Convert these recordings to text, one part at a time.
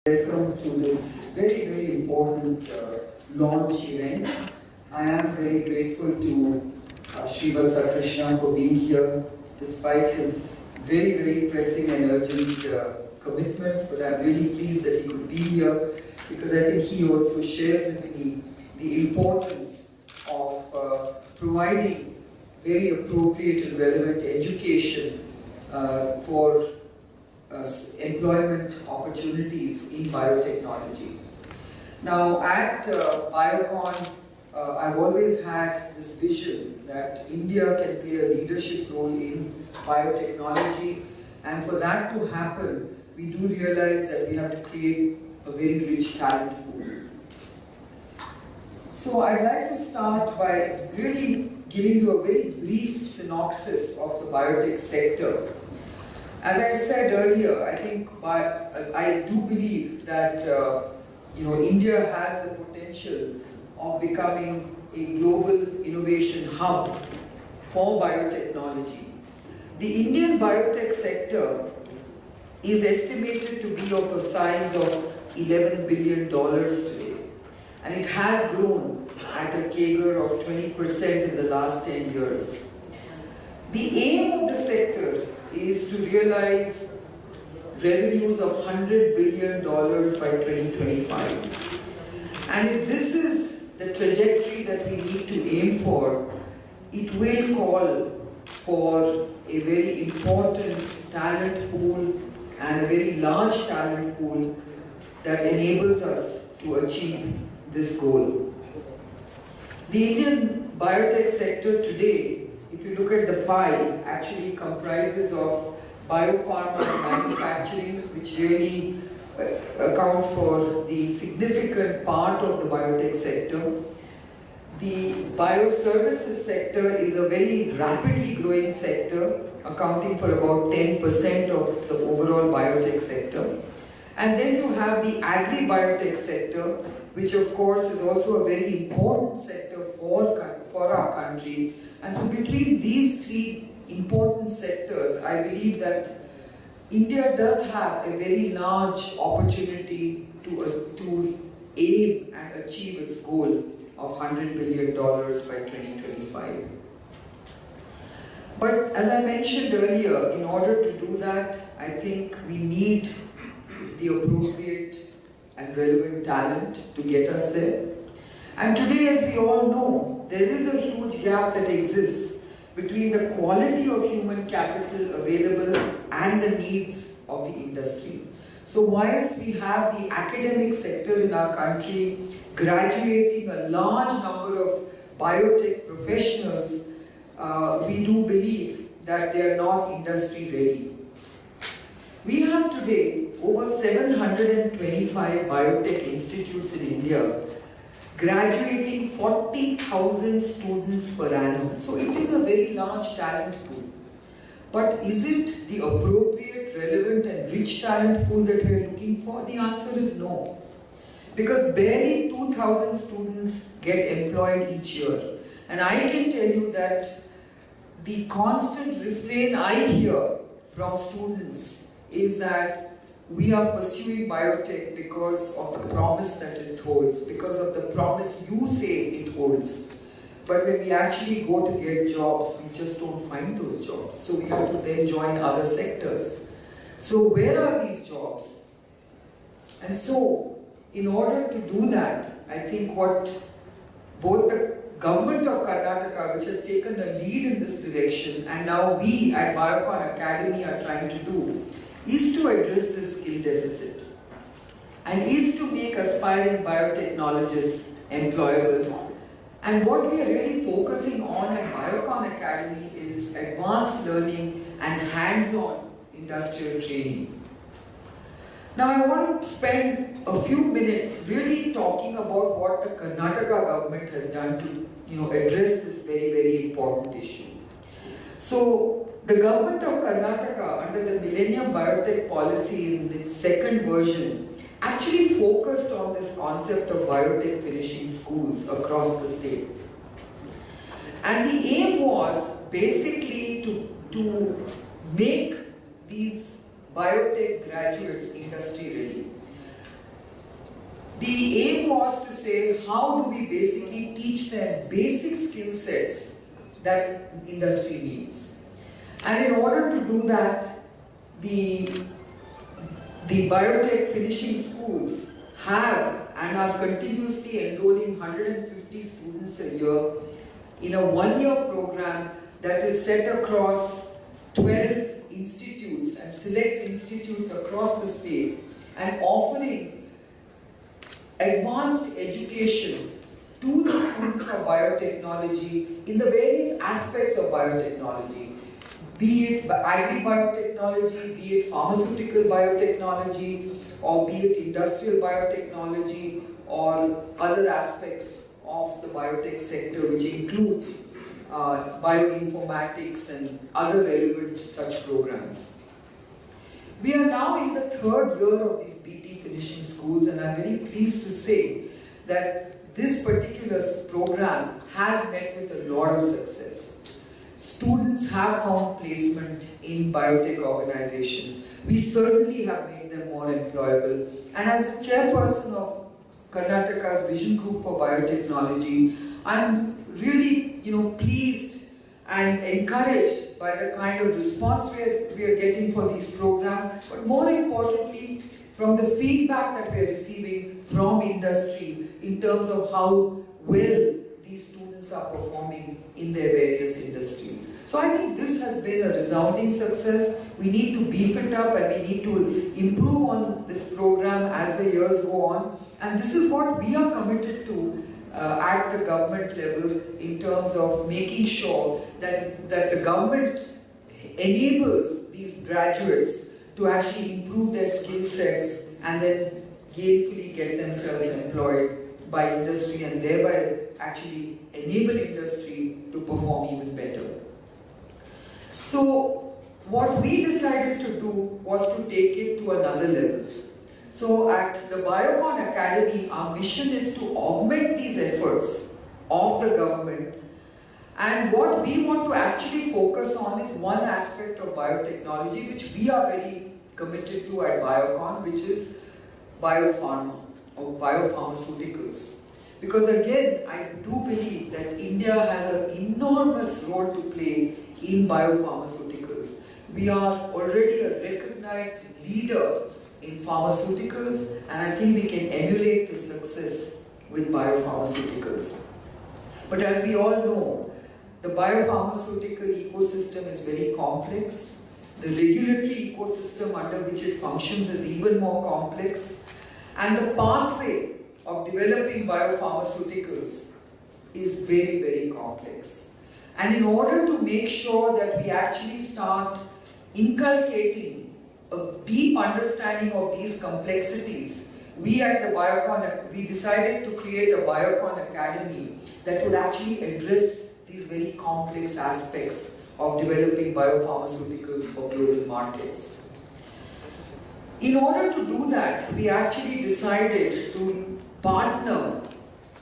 Welcome to this very important launch event. I am very grateful to Srivatsa Krishna for being here despite his very pressing and urgent commitments, but I'm really pleased that he could be here because I think he also shares with me the importance of providing very appropriate and relevant education for employment opportunities in biotechnology. Now at Biocon, I've always had this vision that India can play a leadership role in biotechnology, and for that to happen, we do realize that we have to create a very rich talent pool. So I'd like to start by really giving you a very brief synopsis of the biotech sector. As I said earlier, I think I do believe that India has the potential of becoming a global innovation hub for biotechnology. The Indian biotech sector is estimated to be of a size of $11 billion today, and it has grown at a CAGR of 20% in the last 10 years. The aim of the sector is to realize revenues of $100 billion by 2025. And if this is the trajectory that we need to aim for, it will call for a very important talent pool and a very large talent pool that enables us to achieve this goal. The Indian biotech sector today, if you look at the pie, actually comprises of biopharma and manufacturing, which really accounts for the significant part of the biotech sector. The bioservices sector is a very rapidly growing sector, accounting for about 10% of the overall biotech sector. And then you have the agri-biotech sector, which of course is also a very important sector for our country. And so between these three important sectors, I believe that India does have a very large opportunity to aim and achieve its goal of $100 billion by 2025. But as I mentioned earlier, in order to do that, I think we need the appropriate and relevant talent to get us there. And today, as we all know, there is a huge gap that exists between the quality of human capital available and the needs of the industry. So whilst we have the academic sector in our country graduating a large number of biotech professionals, we do believe that they are not industry ready. We have today over 725 biotech institutes in India, graduating 40,000 students per annum. So it is a very large talent pool. But is it the appropriate, relevant and rich talent pool that we are looking for? The answer is no. Because barely 2,000 students get employed each year. And I can tell you that the constant refrain I hear from students is that we are pursuing biotech because of the promise that it holds, because of the promise you say it holds. But when we actually go to get jobs, we just don't find those jobs. So we have to then join other sectors. So where are these jobs? And so, in order to do that, I think what both the government of Karnataka, which has taken a lead in this direction, and now we at Biocon Academy are trying to do, is to address this skill deficit and is to make aspiring biotechnologists employable. And what we are really focusing on at Biocon Academy is advanced learning and hands-on industrial training. Now I want to spend a few minutes really talking about what the Karnataka government has done to address this very important issue. So the government of Karnataka, under the Millennium Biotech Policy in its second version, actually focused on this concept of biotech finishing schools across the state. And the aim was basically to make these biotech graduates industry ready. The aim was to say, how do we basically teach them basic skill sets that industry needs? And in order to do that, the biotech finishing schools have and are continuously enrolling 150 students a year in a one-year program that is set across 12 institutes and select institutes across the state, and offering advanced education to the students of biotechnology in the various aspects of biotechnology, be it agri-biotechnology, be it pharmaceutical biotechnology, or be it industrial biotechnology, or other aspects of the biotech sector, which includes bioinformatics and other relevant such programs. We are now in the third year of these BT finishing schools, and I'm very pleased to say that this particular program has met with a lot of success. Students have found placement in biotech organizations. We certainly have made them more employable. And as the chairperson of Karnataka's Vision Group for Biotechnology, I'm really pleased and encouraged by the kind of response we are getting for these programs, but more importantly, from the feedback that we are receiving from industry in terms of how well these students are performing in their various industries. So I think this has been a resounding success. We need to beef it up and we need to improve on this program as the years go on. And this is what we are committed to at the government level in terms of making sure that the government enables these graduates to actually improve their skill sets and then gainfully get themselves employed by industry and thereby actually enable industry to perform even better. So what we decided to do was to take it to another level. So at the Biocon Academy, our mission is to augment these efforts of the government, and what we want to actually focus on is one aspect of biotechnology which we are very committed to at Biocon, which is biopharma or biopharmaceuticals. Because again, I do believe that India has an enormous role to play in biopharmaceuticals. We are already a recognized leader in pharmaceuticals, and I think we can emulate the success with biopharmaceuticals. But as we all know, the biopharmaceutical ecosystem is very complex. The regulatory ecosystem under which it functions is even more complex. And the pathway of developing biopharmaceuticals is very, very complex. And in order to make sure that we actually start inculcating a deep understanding of these complexities, we at the Biocon, we decided to create a Biocon Academy that would actually address these very complex aspects of developing biopharmaceuticals for global markets. In order to do that, we actually decided to partner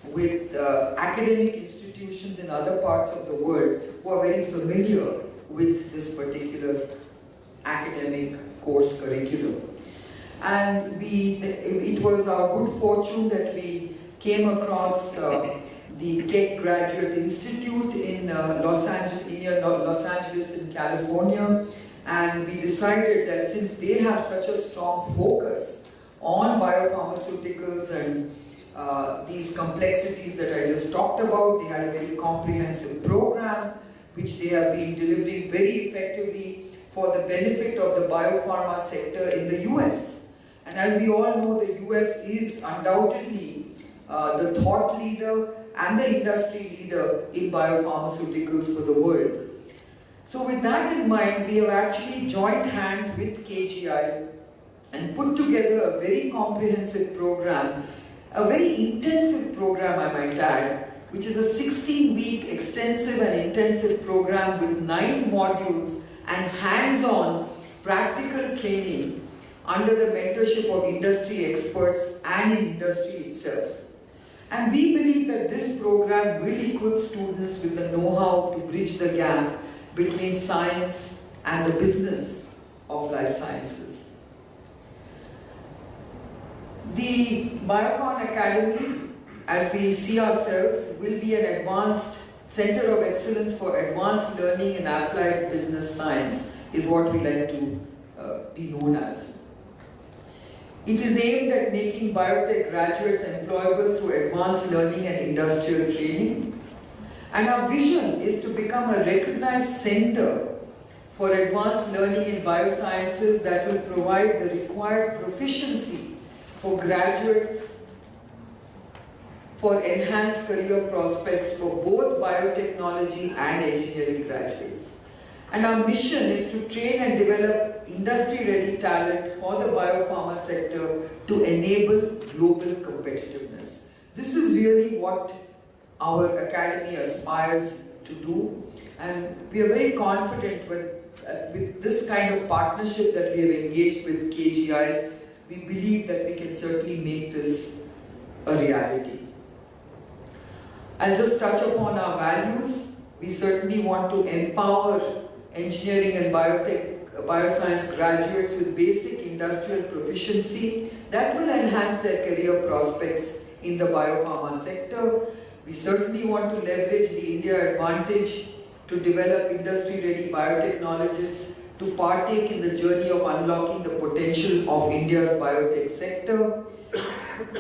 with academic institutions in other parts of the world who are very familiar with this particular academic course curriculum. And it was our good fortune that we came across the Tech Graduate Institute in Los Angeles in California, and we decided that since they have such a strong focus on biopharmaceuticals and these complexities that I just talked about, they had a very comprehensive program which they have been delivering very effectively for the benefit of the biopharma sector in the US. And as we all know, the US is undoubtedly the thought leader and the industry leader in biopharmaceuticals for the world. So with that in mind, we have actually joined hands with KGI and put together a very comprehensive program, a very intensive program I might add, which is a 16-week extensive and intensive program with 9 modules and hands-on practical training under the mentorship of industry experts and in industry itself. And we believe that this program will equip students with the know-how to bridge the gap between science and the business of life sciences. The Biocon Academy, as we see ourselves, will be an advanced center of excellence for advanced learning and applied business science, is what we like to be known as. It is aimed at making biotech graduates employable through advanced learning and industrial training. And our vision is to become a recognized center for advanced learning in biosciences that will provide the required proficiency for graduates for enhanced career prospects for both biotechnology and engineering graduates. And our mission is to train and develop industry-ready talent for the biopharma sector to enable global competitiveness. This is really what our academy aspires to do, and we are very confident with this kind of partnership that we have engaged with KGI. We believe that we can certainly make this a reality. I'll just touch upon our values. We certainly want to empower engineering and bioscience graduates with basic industrial proficiency that will enhance their career prospects in the biopharma sector. We certainly want to leverage the India advantage to develop industry-ready biotechnologists to partake in the journey of unlocking the potential of India's biotech sector.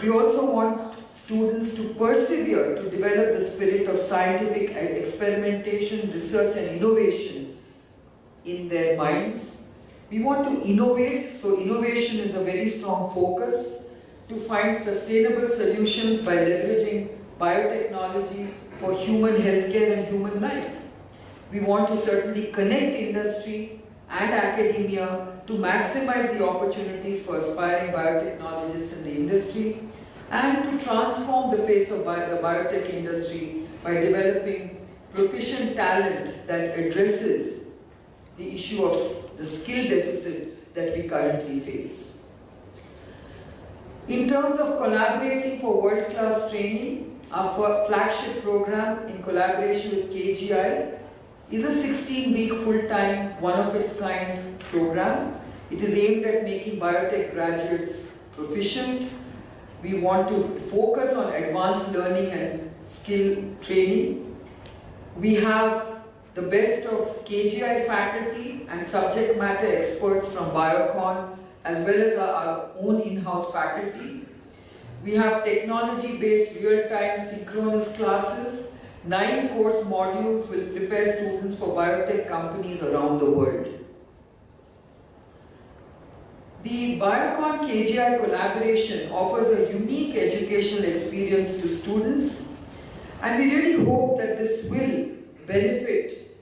We also want students to persevere to develop the spirit of scientific experimentation, research and innovation in their minds. We want to innovate, so innovation is a very strong focus, to find sustainable solutions by leveraging biotechnology for human healthcare and human life. We want to certainly connect industry and academia to maximize the opportunities for aspiring biotechnologists in the industry, and to transform the face of the biotech industry by developing proficient talent that addresses the issue of the skill deficit that we currently face. In terms of collaborating for world-class training, our flagship program in collaboration with KGI is a 16-week full-time, one-of-its-kind program. It is aimed at making biotech graduates proficient. We want to focus on advanced learning and skill training. We have the best of KGI faculty and subject matter experts from Biocon, as well as our own in-house faculty. We have technology-based real-time synchronous classes. 9 course modules will prepare students for biotech companies around the world. The Biocon KGI collaboration offers a unique educational experience to students, and we really hope that this will benefit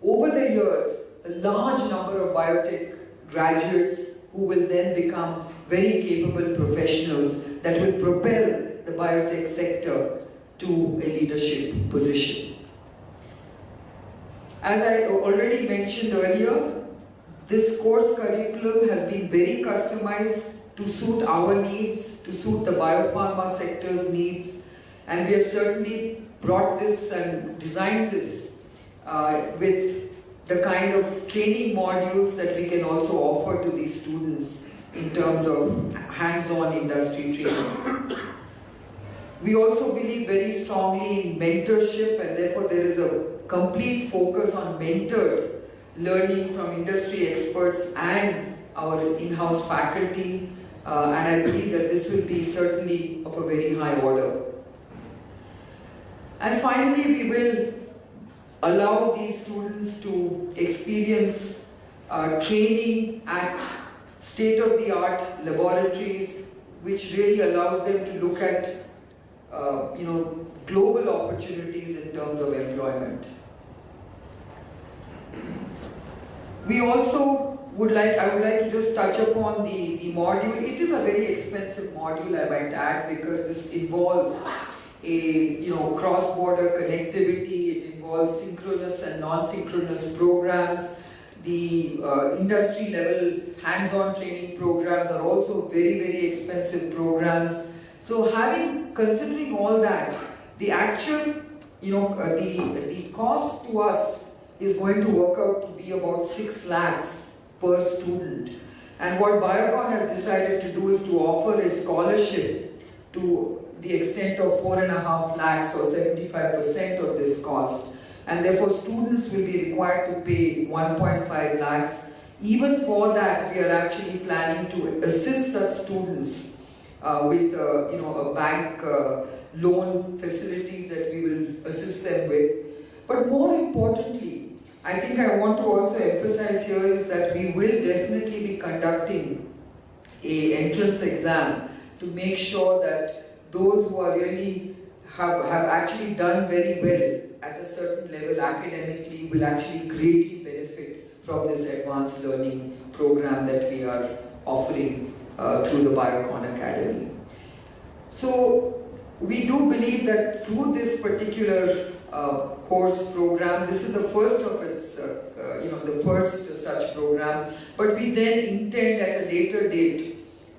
over the years a large number of biotech graduates who will then become very capable professionals that will propel the biotech sector to a leadership position. As I already mentioned earlier, this course curriculum has been very customized to suit our needs, to suit the biopharma sector's needs, and we have certainly brought this and designed this with the kind of training modules that we can also offer to these students in terms of hands-on industry training. We also believe very strongly in mentorship, and therefore there is a complete focus on mentored learning from industry experts and our in-house faculty, and I believe that this will be certainly of a very high order. And finally, we will allow these students to experience training at state-of-the-art laboratories, which really allows them to look at global opportunities in terms of employment. We also I would like to just touch upon the module. It is a very expensive module, I might add, because this involves a cross-border connectivity. It involves synchronous and non-synchronous programs. The industry-level hands-on training programs are also very, very expensive programs. So considering all that, the actual, the cost to us is going to work out to be about 6 lakhs per student. And what Biocon has decided to do is to offer a scholarship to the extent of 4.5 lakhs or 75% of this cost. And therefore students will be required to pay 1.5 lakhs. Even for that, we are actually planning to assist such students with a bank loan facilities that we will assist them with. But more importantly, I think I want to also emphasize here is that we will definitely be conducting an entrance exam to make sure that those who are really have actually done very well at a certain level academically will actually greatly benefit from this advanced learning program that we are offering through the Biocon Academy. So we do believe that through this particular course program, this is the first of its, the first such program, but we then intend at a later date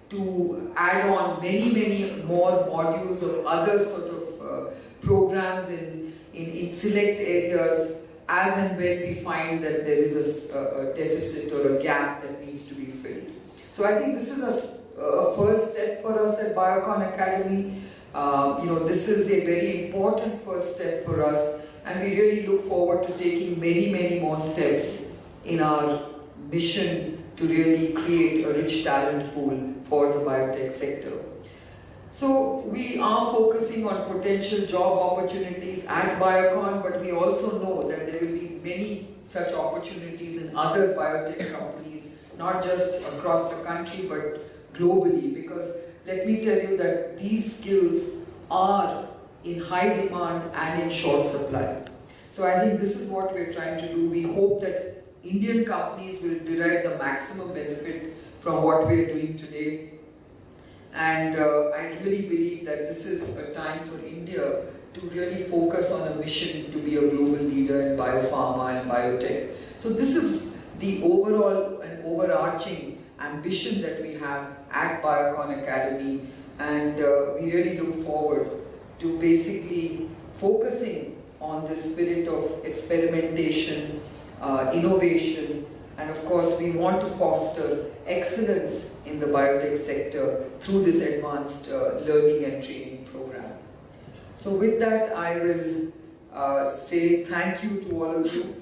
to add on many more modules of other sort of programs in select areas as and when we find that there is a deficit or a gap that needs to be filled. So I think this is a first step for us at Biocon Academy. This is a very important first step for us, and we really look forward to taking many more steps in our mission to really create a rich talent pool for the biotech sector. So we are focusing on potential job opportunities at Biocon, but we also know that there will be many such opportunities in other biotech companies, not just across the country but globally, because let me tell you that these skills are in high demand and in short supply. So I think this is what we're trying to do. We hope that Indian companies will derive the maximum benefit from what we're doing today. And I really believe that this is a time for India to really focus on a mission to be a global leader in biopharma and biotech. So this is the overall and overarching ambition that we have at Biocon Academy, and we really look forward to basically focusing on the spirit of experimentation, innovation, and of course we want to foster excellence in the biotech sector through this advanced learning and training program. So with that, I will say thank you to all of you.